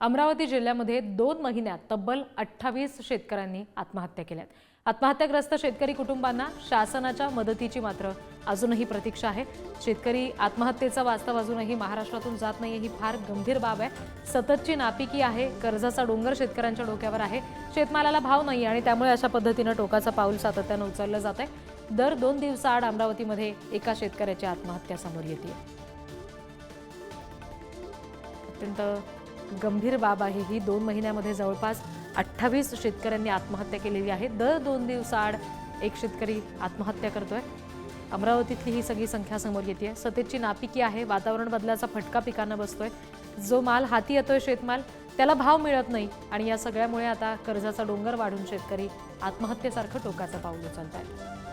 अमरावती जिल्ह्यामध्ये 2 महिन्यात तब्बल 28 शेतकऱ्यांनी आत्महत्या केल्यात। आत्महत्याग्रस्त शेतकरी कुटुंबांना शासनाच्या मदतीची मात्र अजूनही प्रतीक्षा आहे। शेतकरी आत्महत्येचा वास्तव अजूनही महाराष्ट्रातून जात नाहीये, ही फार गंभीर बाब आहे। सततची नापिकी आहे, कर्जाचा डोंगर शेतकऱ्यांच्या डोक्यावर आहे। शेतमालाला भाव नाही आणि त्यामुळे अशा पद्धतीने टोकाचं पाऊल सातत्याने उचललं जात आहे। दर 2 दिवसाआड अमरावतीमध्ये एका शेतकऱ्याची आत्महत्या समोर येते। अत्यंत गंभीर बाब आहे ही। 2 महिन्यामध्ये जवळपास 28 शेतकऱ्यांनी आत्महत्या केलेली आहे। दर 2 दिवसाआड एक शेतकरी आत्महत्या करतोय। अमरावतीतली ही सगळी संख्या समोर येते। सततची नापिकी आहे, वातावरण बदलाचा फटका पिकांना बसतोय। जो माल हाती येतोय शेतमाल, त्याला भाव मिळत नाही आणि या सगळ्यामुळे आता कर्जाचा डोंगर वाढून शेतकरी आत्महत्येसारखं टोकाचं पाऊल उचलतायत।